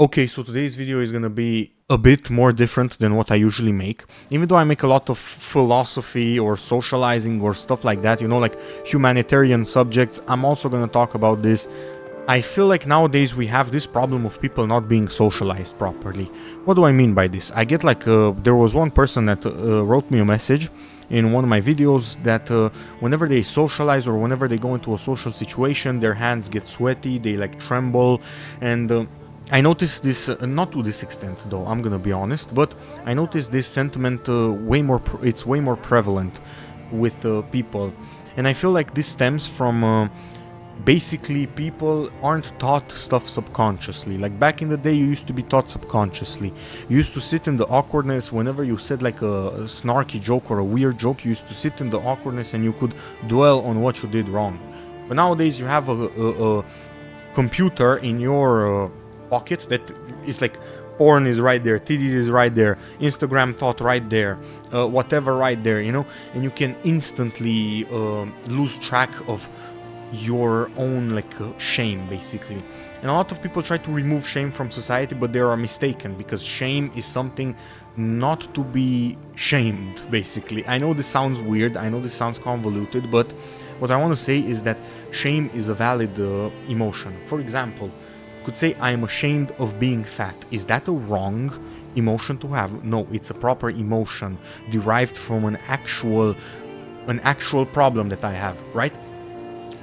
Okay, so today's video is gonna be a bit more different than what I usually make. Even though I make a lot of philosophy or socializing or stuff like that, you know, like humanitarian subjects, I'm also gonna talk about this. I feel like nowadays we have this problem of people not being socialized properly. What do I mean by this? I get like, there was one person that wrote me a message in one of my videos that whenever they socialize or whenever they go into a social situation, their hands get sweaty, they like tremble, and I noticed this, not to this extent though, I'm gonna be honest, but I noticed this sentiment it's way more prevalent with people. And I feel like this stems from basically people aren't taught stuff subconsciously. Like back in the day, you used to be taught subconsciously. You used to sit in the awkwardness whenever you said like a snarky joke or a weird joke, you used to sit in the awkwardness and you could dwell on what you did wrong. But nowadays you have a computer in your pocket that is like porn is right there, titties is right there, Instagram thought right there, whatever right there, you know, and you can instantly lose track of your own like shame basically. And a lot of people try to remove shame from society, but they are mistaken, because shame is something not to be shamed basically. I know this sounds weird, I know this sounds convoluted, but what I want to say is that shame is a valid emotion. For example, could say I'm ashamed of being fat. Is that a wrong emotion to have? No, it's a proper emotion derived from an actual problem that I have, right?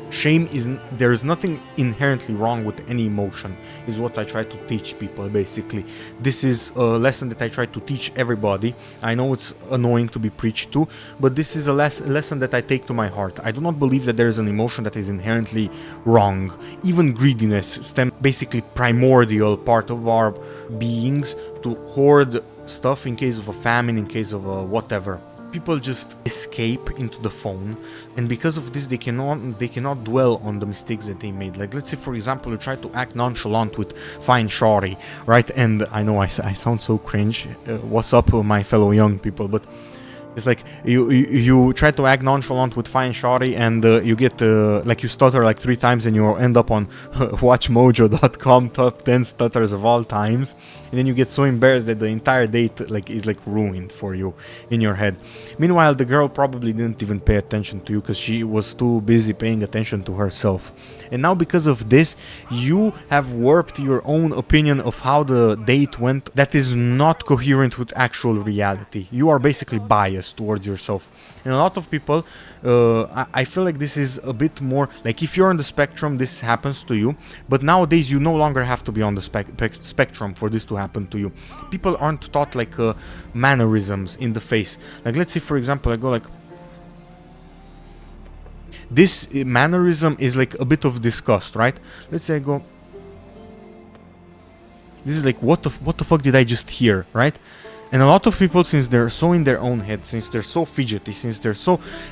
Shame isn't, there is nothing inherently wrong with any emotion, is what I try to teach people basically. This is a lesson that I try to teach everybody. I know it's annoying to be preached to, but this is a lesson that I take to my heart. I do not believe that there is an emotion that is inherently wrong. Even greediness stems basically primordial part of our beings to hoard stuff in case of a famine, in case of a whatever. People just escape into the phone, and because of this they cannot dwell on the mistakes that they made. Like, let's say for example you try to act nonchalant with fine shawty, right? And I know I sound so cringe, what's up my fellow young people, but it's like you try to act nonchalant with fine shawty, and you get like you stutter like 3 times and you end up on watchmojo.com top 10 stutters of all times, and then you get so embarrassed that the entire date like is like ruined for you in your head. Meanwhile, the girl probably didn't even pay attention to you because she was too busy paying attention to herself. And now because of this, you have warped your own opinion of how the date went that is not coherent with actual reality. You are basically biased towards yourself. And a lot of people, I feel like this is a bit more, like if you're on the spectrum, this happens to you. But nowadays, you no longer have to be on the spectrum for this to happen to you. People aren't taught like mannerisms in the face. Like let's say, for example, I go like, this mannerism is like a bit of disgust, right? Let's say I go, this is like, what the fuck did I just hear, right? And a lot of people, since they're so in their own head, since they're so fidgety, since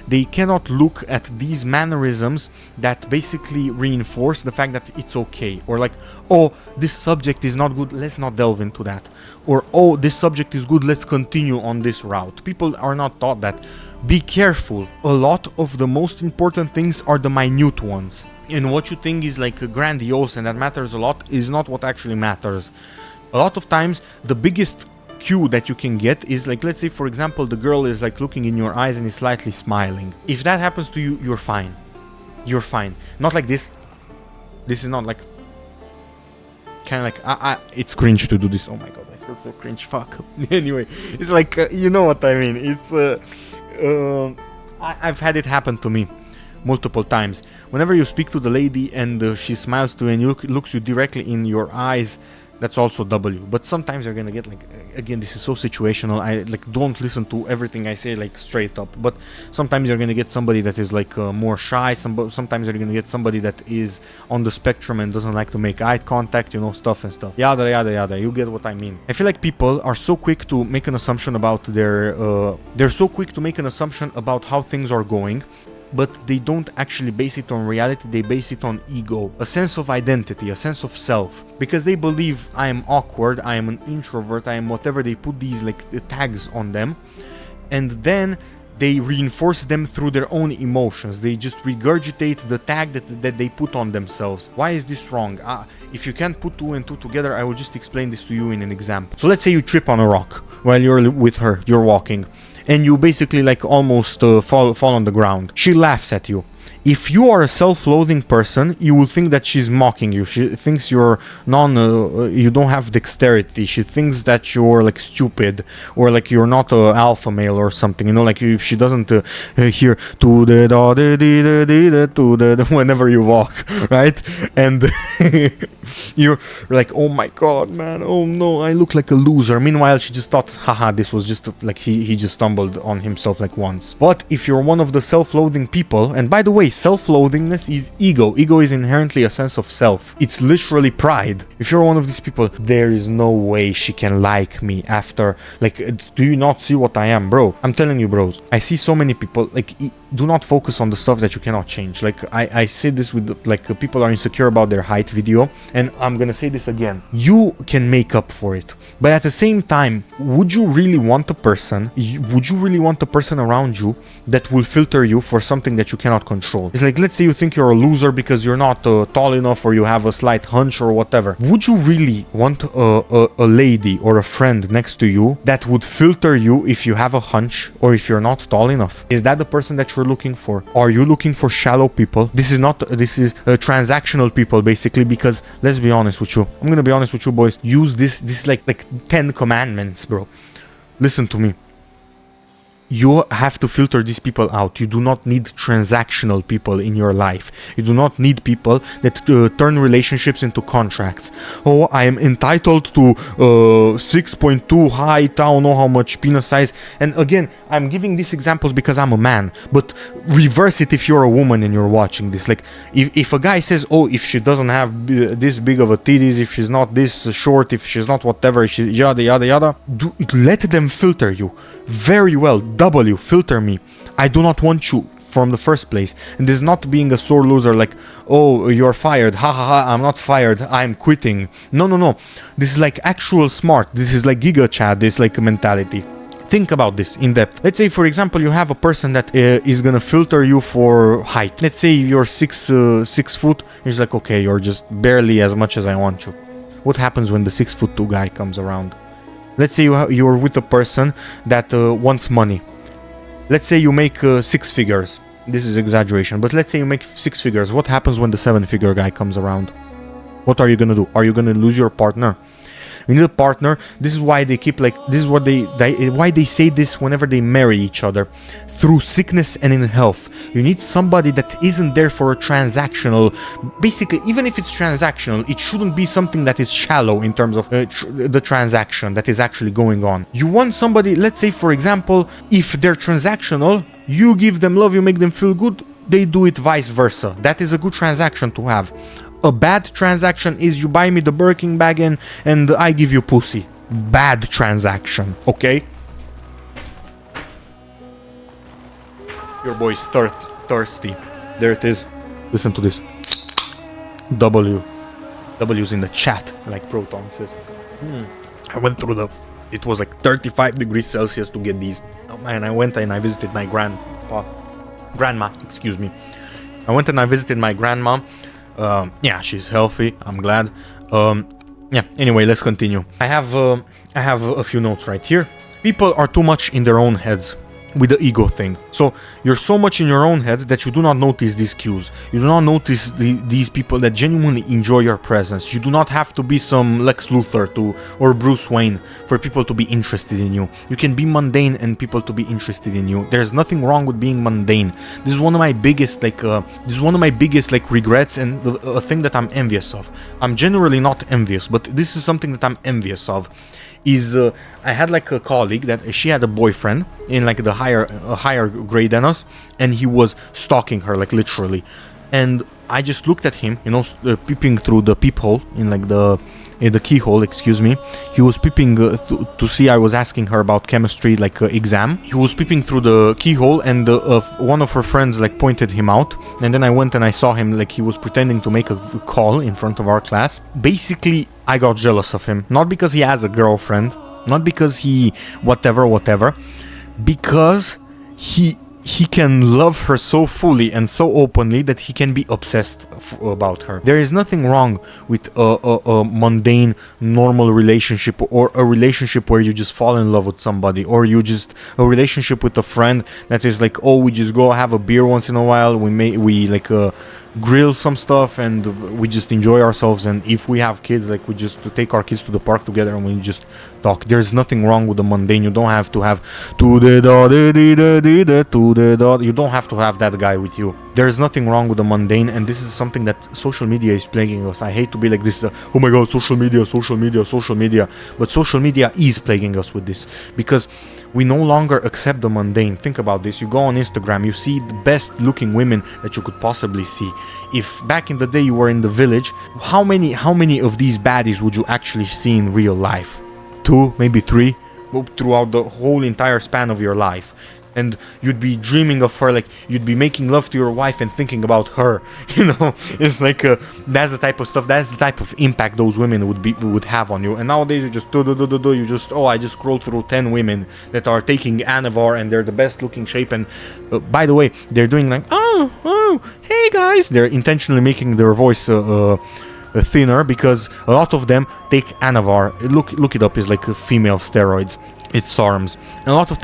they cannot look at these mannerisms that basically reinforce the fact that it's okay. Or like, oh, this subject is not good, let's not delve into that. Or, oh, this subject is good, let's continue on this route. People are not taught that. Be careful. A lot of the most important things are the minute ones. And what you think is like grandiose and that matters a lot is not what actually matters. A lot of times, the biggest cue that you can get is like, let's say for example the girl is like looking in your eyes and is slightly smiling. If that happens to you, you're fine. You're fine. Not like this. This is not like, kind of like, it's cringe to do this. Oh my god, I feel so cringe. Fuck. Anyway, it's like, you know what I mean. It's I've had it happen to me multiple times. Whenever you speak to the lady and she smiles to you and looks you directly in your eyes, that's also W. But sometimes you're gonna get like, again, this is so situational. I like don't listen to everything I say like straight up. But sometimes you're gonna get somebody that is like more shy. Sometimes you're gonna get somebody that is on the spectrum and doesn't like to make eye contact. You know, stuff and stuff. Yada yada yada. You get what I mean. I feel like people are so quick to make an assumption about they're so quick to make an assumption about how things are going, but they don't actually base it on reality. They base it on ego, a sense of identity, a sense of self, because they believe I am awkward, I am an introvert, I am whatever. They put these like tags on them, and then they reinforce them through their own emotions. They just regurgitate the tag that they put on themselves. Why is this wrong? If you can't put 2 and 2 together, I will just explain this to you in an example. So let's say you trip on a rock while you're with her, you're walking, and you basically like almost fall on the ground. She laughs at you. If you are a self-loathing person, you will think that she's mocking you. She thinks you're you don't have dexterity. She thinks that you're like stupid, or like you're not a alpha male or something. You know, like if she doesn't hear to the whenever you walk, right? And you're like, oh my god, man, oh no, I look like a loser. Meanwhile, she just thought, haha, this was just like he just stumbled on himself like once. But if you're one of the self-loathing people, and by the way, self-loathingness is ego. Ego is inherently a sense of self. It's literally pride. If you're one of these people, there is no way she can like me after, like, do you not see what I am, bro? I'm telling you, bros, I see so many people, like, do not focus on the stuff that you cannot change. Like, I say this with, like, people are insecure about their height video, and I'm gonna say this again. You can make up for it. But at the same time, would you really want a person around you that will filter you for something that you cannot control? It's like, let's say you think you're a loser because you're not tall enough, or you have a slight hunch or whatever. Would you really want a lady or a friend next to you that would filter you if you have a hunch or if you're not tall enough? Is that the person that you're looking for? Are you looking for shallow people? This is transactional people, basically, because let's be honest with you. I'm gonna be honest with you, boys. Use this like 10 commandments, bro. Listen to me. You have to filter these people out. You do not need transactional people in your life. You do not need people that turn relationships into contracts. Oh, I am entitled to 6.2 height, I don't know how much penis size. And again, I'm giving these examples because I'm a man. But reverse it if you're a woman and you're watching this. Like, if a guy says, oh, if she doesn't have this big of a titties, if she's not this short, if she's not whatever, she yada yada yada, let them filter you. Very well, W, filter me. I do not want you from the first place. And this is not being a sore loser, like, oh, you're fired, ha ha ha, I'm not fired, I'm quitting. No. This is like actual smart. This is like Giga Chad, this like mentality. Think about this in depth. Let's say, for example, you have a person that is gonna filter you for height. Let's say you're 6 foot. He's like, okay, you're just barely as much as I want you. What happens when the 6'2" guy comes around? Let's say you're with a person that wants money. Let's say you make 6 figures. This is exaggeration, but let's say you make 6 figures. What happens when the 7-figure guy comes around? What are you gonna do? Are you gonna lose your partner? You need a partner. This is why they keep like, this is what why they say this whenever they marry each other. Through sickness and in health. You need somebody that isn't there for a transactional. Basically, even if it's transactional, it shouldn't be something that is shallow in terms of the transaction that is actually going on. You want somebody, let's say, for example, if they're transactional, you give them love, you make them feel good, they do it vice versa. That is a good transaction to have. A bad transaction is you buy me the Birkin bag and I give you pussy. Bad transaction, okay? Your boy's thirsty. There it is. Listen to this. W's in the chat, like Proton says. I went through it was like 35 degrees Celsius to get these. Oh man, I went and I visited my grandma, excuse me. I went and I visited my grandma. Yeah, she's healthy. I'm glad. Yeah, anyway, let's continue. I have a few notes right here. People are too much in their own heads with the ego thing. So you're so much in your own head that you do not notice these cues. You do not notice these people that genuinely enjoy your presence. You do not have to be some Lex Luthor or Bruce Wayne for people to be interested in you. You can be mundane and people to be interested in you. There's nothing wrong with being mundane. This is one of my biggest regrets and a thing that I'm envious of. I'm generally not envious, but this is something that I'm envious of. I had like a colleague that she had a boyfriend in like a higher grade than us, and he was stalking her, like literally. And I just looked at him, peeping through the peephole in like the keyhole, excuse me. He was peeping to see I was asking her about chemistry, like exam. He was peeping through the keyhole, and one of her friends like pointed him out. And then I went and I saw him, like he was pretending to make a call in front of our class. Basically, I got jealous of him. Not because he has a girlfriend, not because he whatever, because he can love her so fully and so openly that he can be obsessed about her. There is nothing wrong with a mundane, normal relationship, or a relationship where you just fall in love with somebody, or you just a relationship with a friend that is like, oh, we just go have a beer once in a while, we like grill some stuff and we just enjoy ourselves, and if we have kids, like we just take our kids to the park together and we just talk. There's nothing wrong with the mundane. You don't have to have you don't have to have that guy with you. There's nothing wrong with the mundane, and this is something that social media is plaguing us. I hate to be like this, oh my god, social media, but social media is plaguing us with this, because we no longer accept the mundane. Think about this. You go on Instagram, you see the best looking women that you could possibly see. If back in the day you were in the village, how many of these baddies would you actually see in real life? 2, maybe 3, throughout the whole entire span of your life. And you'd be dreaming of her, like you'd be making love to your wife and thinking about her. You know, it's like that's the type of stuff, that's the type of impact those women would have on you. And nowadays you just you just, oh, I just scroll through 10 women that are taking Anavar and they're the best looking shape, and by the way, they're doing like, oh, hey guys, they're intentionally making their voice thinner, because a lot of them take Anavar. Look it up, is like female steroids. It's SARMs. And a lot of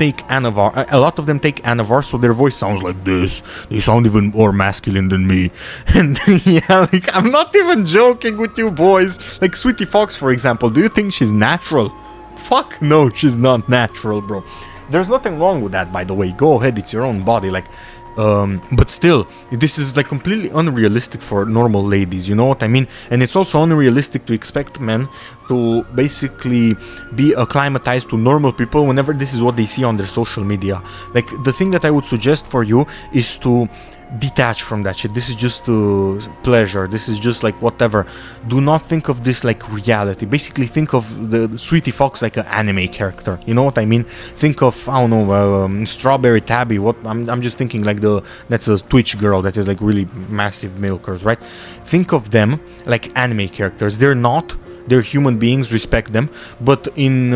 them take Anavar, so their voice sounds like this. They sound even more masculine than me. And yeah, like, I'm not even joking with you boys. Like Sweetie Fox, for example, do you think she's natural? Fuck no, she's not natural, bro. There's nothing wrong with that, by the way. Go ahead, it's your own body, like. But still, this is like completely unrealistic for normal ladies, you know what I mean? And it's also unrealistic to expect men to basically be acclimatized to normal people whenever this is what they see on their social media. Like, the thing that I would suggest for you is to detach from that shit. This is just pleasure. This is just like whatever. Do not think of this like reality. Basically, think of the Sweetie Fox like an anime character. You know what I mean? Think of, I don't know, Strawberry Tabby. What I'm just thinking like that's a Twitch girl that is like really massive milkers, right? Think of them like anime characters. They're human beings, respect them, but in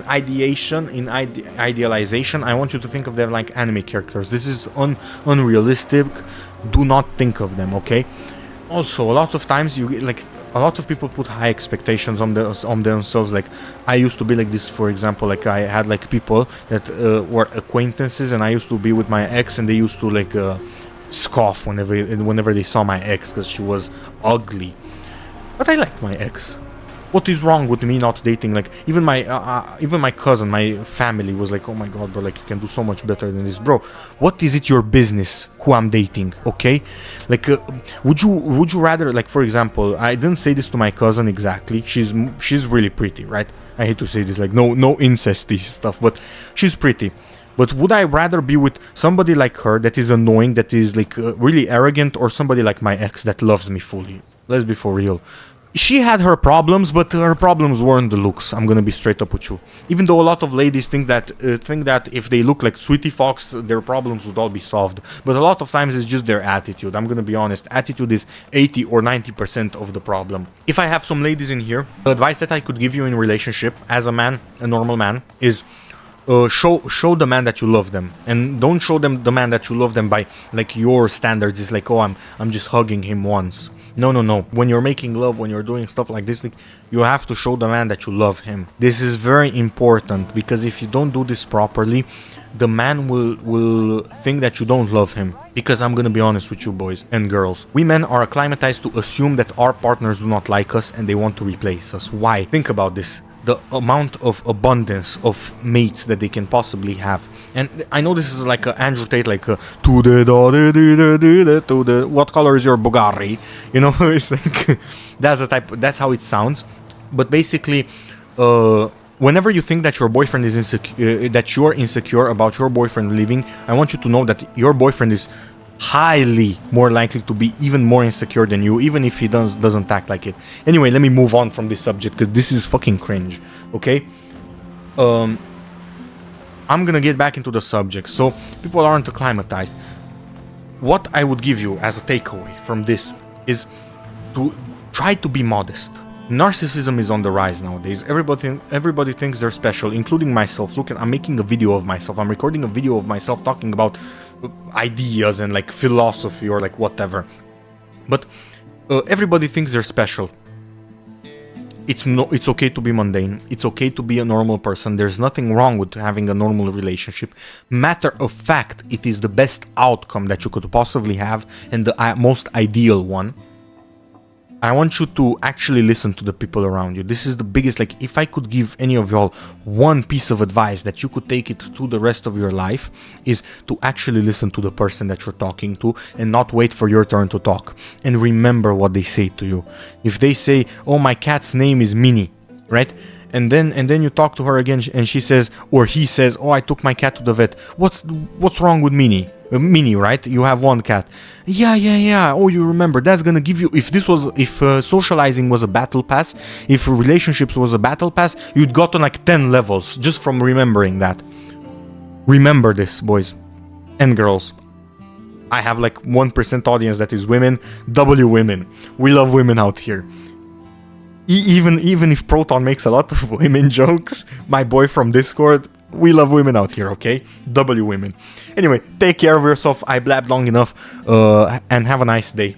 idealization, I want you to think of them like anime characters. This is unrealistic. Do not think of them, okay? Also, a lot of times a lot of people put high expectations on themselves. Like, I used to be like this, for example. Like, I had like people that were acquaintances, and I used to be with my ex, and they used to like scoff whenever they saw my ex because she was ugly. But I liked my ex. What is wrong with me not dating? Like, even my cousin, my family was like, oh my god, bro, like you can do so much better than this, bro. What is it your business who I'm dating? Okay, like would you rather, like, for example, I didn't say this to my cousin exactly. She's really pretty, right? I hate to say this, like no incesty stuff, but she's pretty. But would I rather be with somebody like her that is annoying, that is like really arrogant, or somebody like my ex that loves me fully? Let's be for real. She had her problems, but her problems weren't the looks. I'm gonna be straight up with you. Even though a lot of ladies think that if they look like Sweetie Fox, their problems would all be solved. But a lot of times it's just their attitude. I'm gonna be honest. Attitude is 80 or 90% of the problem. If I have some ladies in here, the advice that I could give you in a relationship as a man, a normal man, is show the man that you love them, and don't show them the man that you love them by like your standards. Is like, oh, I'm just hugging him once. No. When you're making love, when you're doing stuff like this, like, you have to show the man that you love him. This is very important, because if you don't do this properly, the man will think that you don't love him. Because I'm gonna be honest with you boys and girls, we men are acclimatized to assume that our partners do not like us and they want to replace us. Why? Think about this. The amount of abundance of mates that they can possibly have. And I know this is like Andrew Tate, like what color is your Bugatti? You know, it's like that's how it sounds. But basically, whenever you think that your boyfriend is insecure, that you're insecure about your boyfriend leaving, I want you to know that your boyfriend is highly more likely to be even more insecure than you, even if he doesn't act like it. Anyway, let me move on from this subject, because this is fucking cringe, okay? I'm gonna get back into the subject. So, people aren't acclimatized. What I would give you as a takeaway from this is to try to be modest. Narcissism is on the rise nowadays. Everybody thinks they're special, including myself. Look, I'm making a video of myself. I'm recording a video of myself talking about ideas and like philosophy or like whatever. But everybody thinks they're special. It's okay to be mundane. It's okay to be a normal person. There's nothing wrong with having a normal relationship. Matter of fact, it is the best outcome that you could possibly have and the most ideal one. I want you to actually listen to the people around you. This is the biggest, like, if I could give any of y'all one piece of advice that you could take it to the rest of your life, is to actually listen to the person that you're talking to and not wait for your turn to talk. And remember what they say to you. If they say, oh, my cat's name is Minnie, right? And then you talk to her again and she says, or he says, oh, I took my cat to the vet. What's wrong with Minnie? Minnie, right? You have one cat. Yeah. Oh, you remember? That's gonna give you. If socializing was a battle pass, if relationships was a battle pass, you'd gotten like 10 levels just from remembering that. Remember this, boys and girls. I have like 1% audience that is women. W women. We love women out here. Even if Proton makes a lot of women jokes, my boy from Discord, we love women out here, okay? W women. Anyway, take care of yourself. I blabbed long enough, and have a nice day.